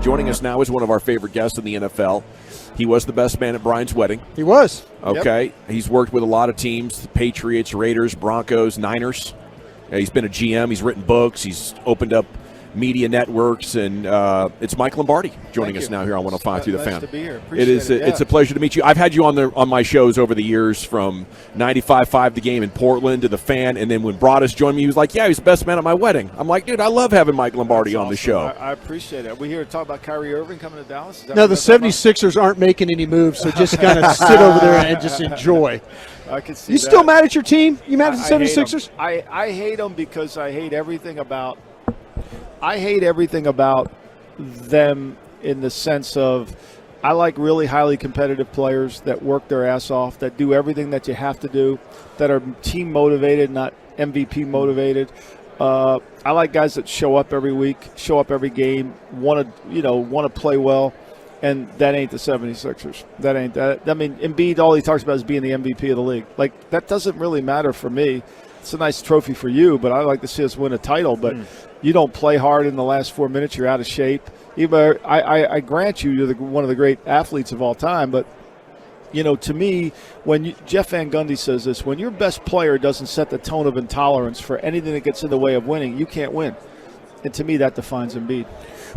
Joining us now is one of our favorite guests in the NFL. He was the best man at Brian's wedding. He was. Okay. Yep. He's worked with a lot of teams, the Patriots, Raiders, Broncos, Niners. He's been a GM. He's written books. He's opened up media networks, and it's Mike Lombardi joining us now here on 105 Through the Fan. Nice to be here. Appreciate it. It's a pleasure to meet you. I've had you on my shows over the years, from 95.5 The Game in Portland to the Fan, and then when Broadus joined me, he was like, "Yeah, he's the best man at my wedding." I'm like, "Dude, I love having Mike Lombardi on the show." I appreciate it. Are we here to talk about Kyrie Irving coming to Dallas? No, the 76ers aren't making any moves, so just kind of sit over there and just enjoy. I can see you that. Still mad at your team? You mad at the 76ers? I hate them because I hate everything about them in the sense of I like really highly competitive players that work their ass off, that do everything that you have to do, that are team motivated, not MVP motivated. I like guys that show up every week, show up every game, want to play well, and that ain't the 76ers. That ain't that. I mean, Embiid, all he talks about is being the MVP of the league. Like, that doesn't really matter for me. It's a nice trophy for you, but I like to see us win a title. But you don't play hard in the last 4 minutes. You're out of shape. I grant you're one of the great athletes of all time. But, to me, Jeff Van Gundy says this, when your best player doesn't set the tone of intolerance for anything that gets in the way of winning, you can't win. And to me, that defines Embiid.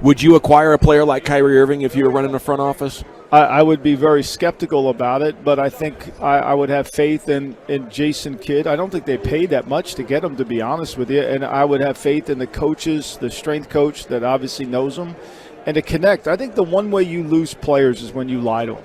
Would you acquire a player like Kyrie Irving if you were running the front office? I would be very skeptical about it, but I think I would have faith in Jason Kidd. I don't think they paid that much to get him, to be honest with you, and I would have faith in the coaches, the strength coach that obviously knows them, and to connect. I think the one way you lose players is when you lie to them,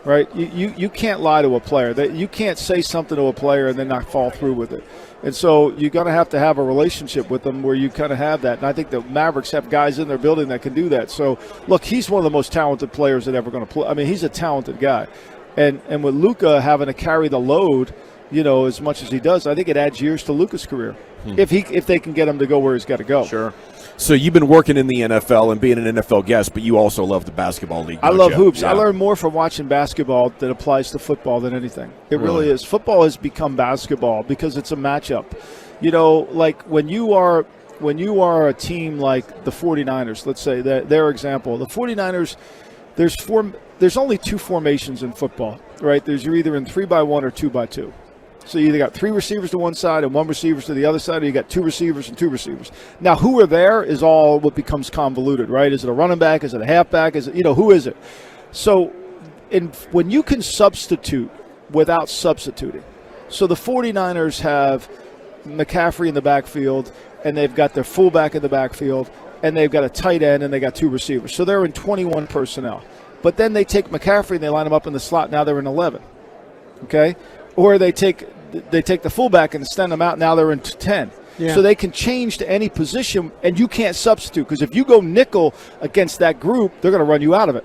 right? You can't lie to a player. You can't say something to a player and then not follow through with it. And so you're going to have a relationship with them where you kind of have that. And I think the Mavericks have guys in their building that can do that. So, look, he's one of the most talented players that ever going to play. I mean, he's a talented guy. And with Luka having to carry the load, as much as he does, I think it adds years to Luka's career if they can get him to go where he's got to go. Sure. So you've been working in the NFL and being an NFL guest, but you also love the basketball league. I love hoops. Yeah. I learn more from watching basketball that applies to football than anything. It really is. Football has become basketball because it's a matchup. Like when you are a team like the 49ers, let's say their example, the 49ers, there's only two formations in football, right? You're either in 3-by-1 or 2-by-2. So you either got three receivers to one side and one receiver to the other side, or you got two receivers and two receivers. Now, who are there is all what becomes convoluted, right? Is it a running back? Is it a halfback? Is it, who is it? So when you can substitute without substituting. So the 49ers have McCaffrey in the backfield, and they've got their fullback in the backfield, and they've got a tight end, and they got two receivers. So they're in 21 personnel. But then they take McCaffrey and they line him up in the slot. Now they're in 11. Okay? Or they take the fullback and extend them out. Now they're in 10. Yeah. So they can change to any position, and you can't substitute. Because if you go nickel against that group, they're going to run you out of it.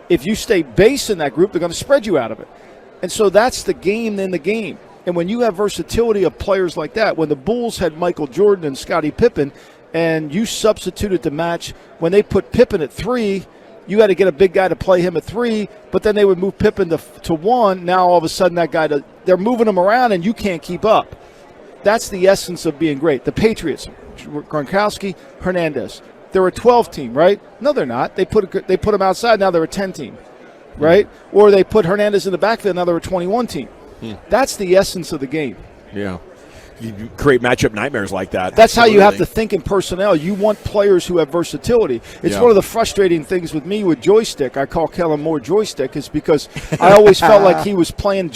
If you stay base in that group, they're going to spread you out of it. And so that's the game in the game. And when you have versatility of players like that, when the Bulls had Michael Jordan and Scottie Pippen, and you substituted to match, when they put Pippen at 3, you had to get a big guy to play him at 3, but then they would move Pippen to 1. Now all of a sudden that guy, they're moving him around and you can't keep up. That's the essence of being great. The Patriots, Gronkowski, Hernandez, they're a 12 team, right? No, they're not. They put them outside. Now they're a 10 team, right? Or they put Hernandez in the backfield. Now they're a 21 team. That's the essence of the game. Yeah. You create matchup nightmares like that. That's how you have to think in personnel. You want players who have versatility. It's one of the frustrating things with me with Joystick. I call Kellen Moore Joystick, is because I always felt like he was playing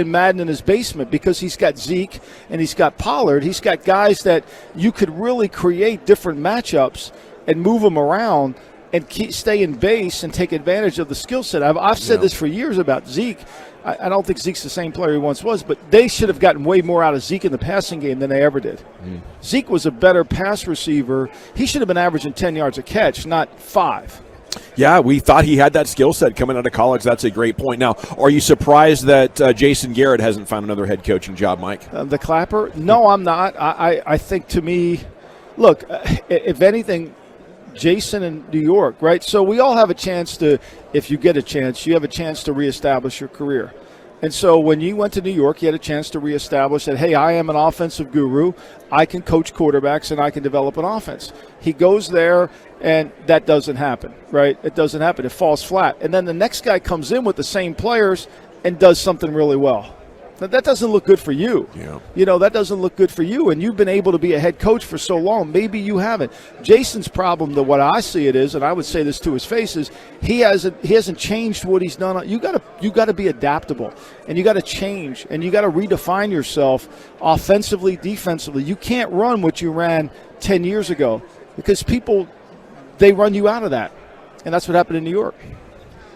Madden in his basement, because he's got Zeke and he's got Pollard. He's got guys that you could really create different matchups and move them around and stay in base and take advantage of the skill set. I've said this for years about Zeke. I don't think Zeke's the same player he once was, but they should have gotten way more out of Zeke in the passing game than they ever did. Zeke was a better pass receiver. He should have been averaging 10 yards a catch, not 5. Yeah, we thought he had that skill set coming out of college. That's a great point. Now, are you surprised that Jason Garrett hasn't found another head coaching job, Mike? The Clapper? No, I'm not. I think, to me, look, if anything, Jason in New York, right? So we all have a chance to, if you get a chance, you have a chance to reestablish your career. And so when you went to New York, you had a chance to reestablish that, hey, I am an offensive guru. I can coach quarterbacks and I can develop an offense. He goes there, and that doesn't happen, right? It doesn't happen. It falls flat. And then the next guy comes in with the same players and does something really well. Now, that doesn't look good for you. Yeah. That doesn't look good for you, and you've been able to be a head coach for so long. Maybe you haven't. Jason's problem, the what I see it is, and I would say this to his face, is he hasn't changed what he's done. You got to be adaptable, and you got to change, and you got to redefine yourself offensively, defensively. You can't run what you ran 10 years ago because people, they run you out of that, and that's what happened in New York.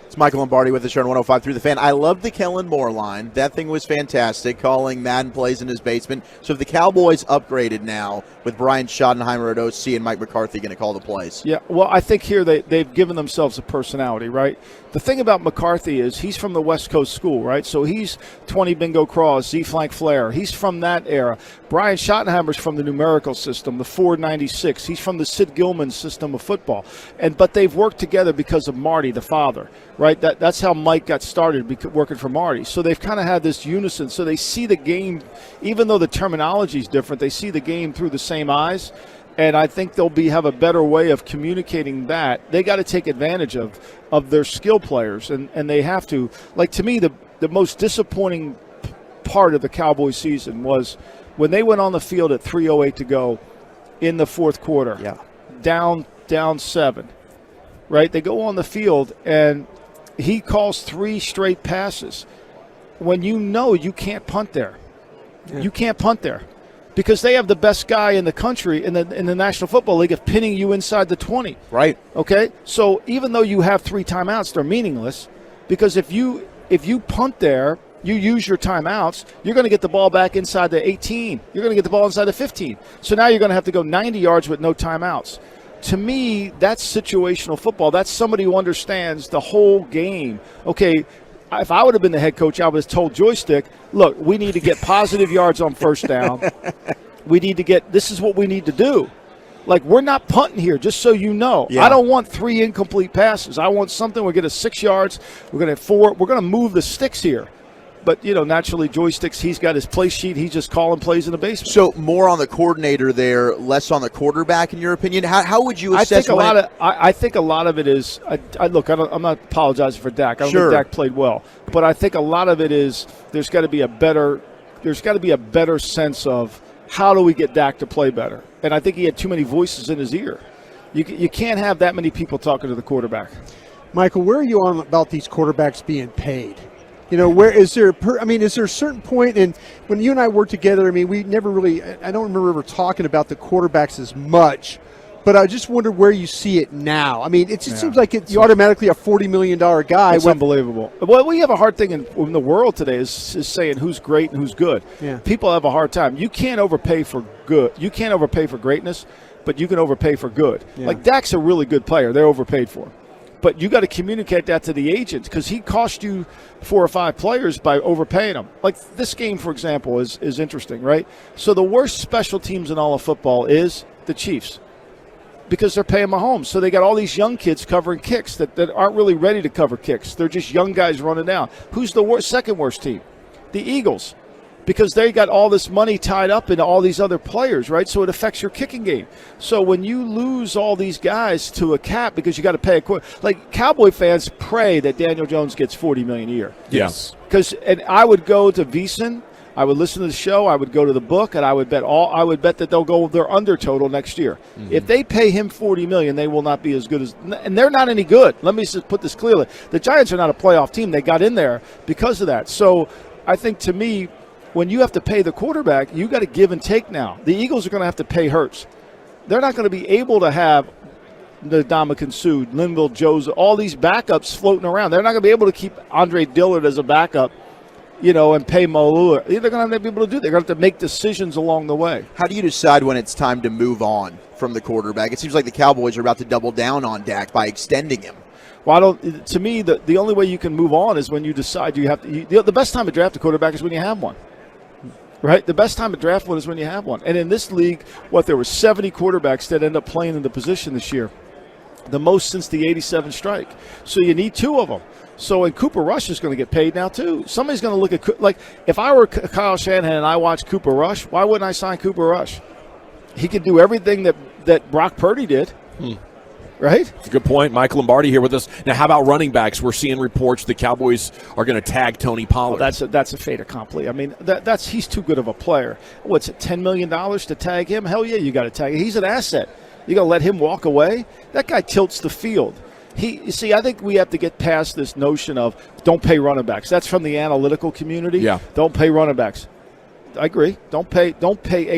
It's Mike Lombardi with the show on 105 through the Fan. I loved the Kellen Moore line. That thing was fantastic, calling Madden plays in his basement. So if the Cowboys upgraded now with Brian Schottenheimer at OC and Mike McCarthy going to call the plays. Yeah, well, I think here they've given themselves a personality, right? The thing about McCarthy is he's from the West Coast school, right? So he's 20 bingo craws, Z-flank flare. He's from that era. Brian Schottenheimer's from the numerical system, the 496. He's from the Sid Gilman system of football. But they've worked together because of Marty, the father, right? That's how Mike got started, working for Marty. So they've kind of had this unison. So they see the game, even though the terminology is different, they see the game through the same eyes. And I think they'll have a better way of communicating that. They got to take advantage of their skill players, and they have to. Like, to me, the most disappointing part of the Cowboys season was when they went on the field at 3:08 to go in the fourth quarter. Yeah. Down 7. Right? They go on the field, and he calls 3 straight passes when you can't punt there. Yeah. You can't punt there. Because they have the best guy in the country in the National Football League of pinning you inside the 20. Right. Okay? So even though you have 3 timeouts, they're meaningless because if you punt there, you use your timeouts, you're going to get the ball back inside the 18. You're going to get the ball inside the 15. So now you're going to have to go 90 yards with no timeouts. To me, that's situational football. That's somebody who understands the whole game. Okay, if I would have been the head coach, I would have told Joystick, look, we need to get positive yards on first down. This is what we need to do. Like, we're not punting here, just so you know. Yeah. I don't want 3 incomplete passes. I want something. We're going to 6 yards. We're going to have 4. We're going to move the sticks here. But, naturally, Joysticks, he's got his play sheet. He's just calling plays in the basement. So more on the coordinator there, less on the quarterback, in your opinion? How would you assess I think a lot of it is I'm not apologizing for Dak. I don't think Dak played well. But I think a lot of it is there's got to be a better sense of how do we get Dak to play better. And I think he had too many voices in his ear. You can't have that many people talking to the quarterback. Michael, where are you on about these quarterbacks being paid? Where is there? Is there a certain point? And when you and I worked together, we never really. I don't remember ever talking about the quarterbacks as much. But I just wonder where you see it now. It seems like you're automatically a $40 million guy. It's unbelievable. Well, we have a hard thing in the world today is saying who's great and who's good. Yeah. People have a hard time. You can't overpay for good. You can't overpay for greatness, but you can overpay for good. Yeah. Like, Dak's a really good player. They're overpaid for him. But you got to communicate that to the agents because he cost you 4 or 5 players by overpaying them. Like this game, for example, is interesting, right? So the worst special teams in all of football is the Chiefs because they're paying Mahomes. So they got all these young kids covering kicks that aren't really ready to cover kicks. They're just young guys running down. Who's the second worst team? The Eagles. Because they got all this money tied up into all these other players, right? So it affects your kicking game. So when you lose all these guys to a cap because you got to pay like Cowboy fans pray that Daniel Jones gets $40 million a year. Yes. And I would go to VSiN, I would listen to the show, I would go to the book, and I would bet that they'll go with their under total next year. Mm-hmm. If they pay him $40 million, they will not be as good as, and they're not any good. Let me just put this clearly: the Giants are not a playoff team. They got in there because of that. So I think, to me, when you have to pay the quarterback, you got to give and take now. The Eagles are going to have to pay Hurts. They're not going to be able to have the Ndamukong Suh, Linville Jones, all these backups floating around. They're not going to be able to keep Andre Dillard as a backup, and pay Mo. They're going to have to be able to do. They're going to have to make decisions along the way. How do you decide when it's time to move on from the quarterback? It seems like the Cowboys are about to double down on Dak by extending him. Well, to me, the only way you can move on is when you decide you have to. The best time to draft a quarterback is when you have one. Right? The best time to draft one is when you have one. And in this league, there were 70 quarterbacks that end up playing in the position this year. the most since the 87 strike. So you need 2 of them. So, and Cooper Rush is going to get paid now, too. Somebody's going to look at, like, if I were Kyle Shanahan and I watched Cooper Rush, why wouldn't I sign Cooper Rush? He could do everything that Brock Purdy did, right? That's a good point. Mike Lombardi here with us. Now, how about running backs? We're seeing reports the Cowboys are going to tag Tony Pollard. Well, that's a fait accompli. I mean, he's too good of a player. What's it, $10 million to tag him? Hell yeah, you got to tag him. He's an asset. You going to let him walk away? That guy tilts the field. You see, I think we have to get past this notion of don't pay running backs. That's from the analytical community. Yeah. Don't pay running backs. I agree. Don't pay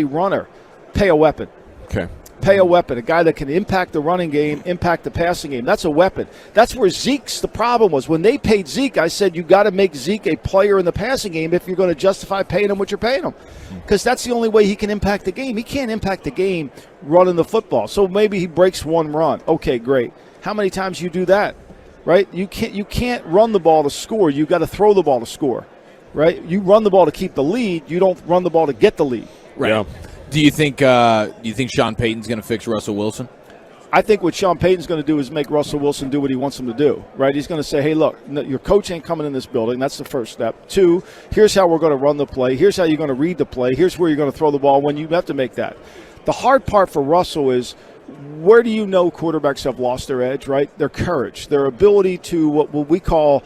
a runner. Pay a weapon. Okay. Pay a weapon. A guy that can impact the running game, impact the passing game. That's a weapon. That's where Zeke's the problem was. When they paid Zeke, I said you got to make Zeke a player in the passing game if you're going to justify paying him what you're paying him. Because that's the only way he can impact the game. He can't impact the game running the football. So maybe he breaks one run. Okay, great. How many times you do that, right? You can't run the ball to score. You got to throw the ball to score, right? You run the ball to keep the lead. You don't run the ball to get the lead. Right. Yeah. Do you think Sean Payton's going to fix Russell Wilson? I think what Sean Payton's going to do is make Russell Wilson do what he wants him to do, right? He's going to say, hey, look, your coach ain't coming in this building. That's the first step. 2, here's how we're going to run the play. Here's how you're going to read the play. Here's where you're going to throw the ball when you have to make that. The hard part for Russell is, where do you know quarterbacks have lost their edge, right? Their courage, their ability to what we call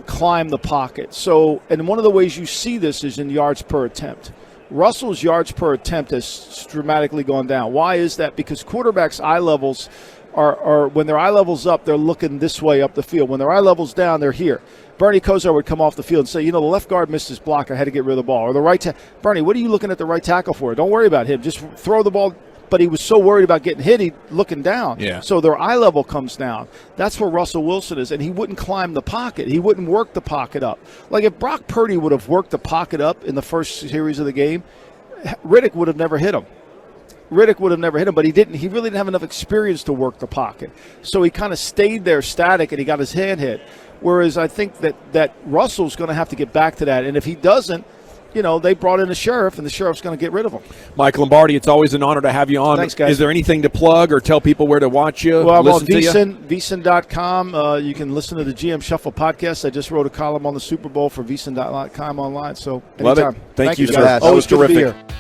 climb the pocket. So, and one of the ways you see this is in yards per attempt. Russell's yards per attempt has dramatically gone down. Why is that? Because quarterbacks' eye levels are when their eye level's up, they're looking this way up the field. When their eye level's down, they're here. Bernie Kosar would come off the field and say, the left guard missed his block. I had to get rid of the ball. Or the right tackle. Bernie, what are you looking at the right tackle for? Don't worry about him. Just throw the ball. But he was so worried about getting hit, he looking down. Yeah. So their eye level comes down. That's where Russell Wilson is, and he wouldn't climb the pocket. He wouldn't work the pocket up. Like if Brock Purdy would have worked the pocket up in the first series of the game, Riddick would have never hit him. But he didn't. He really didn't have enough experience to work the pocket. So he kind of stayed there static, and he got his hand hit. Whereas I think that Russell's going to have to get back to that. And if he doesn't, they brought in a sheriff, and the sheriff's going to get rid of him. Mike Lombardi, it's always an honor to have you on. Thanks, guys. Is there anything to plug or tell people where to watch you? Well, I'm on VSiN, VSiN.com. You can listen to the GM Shuffle podcast. I just wrote a column on the Super Bowl for VSiN.com online. So anytime. Love it. Thank you, guys. sir. Always That was good to be terrific. here.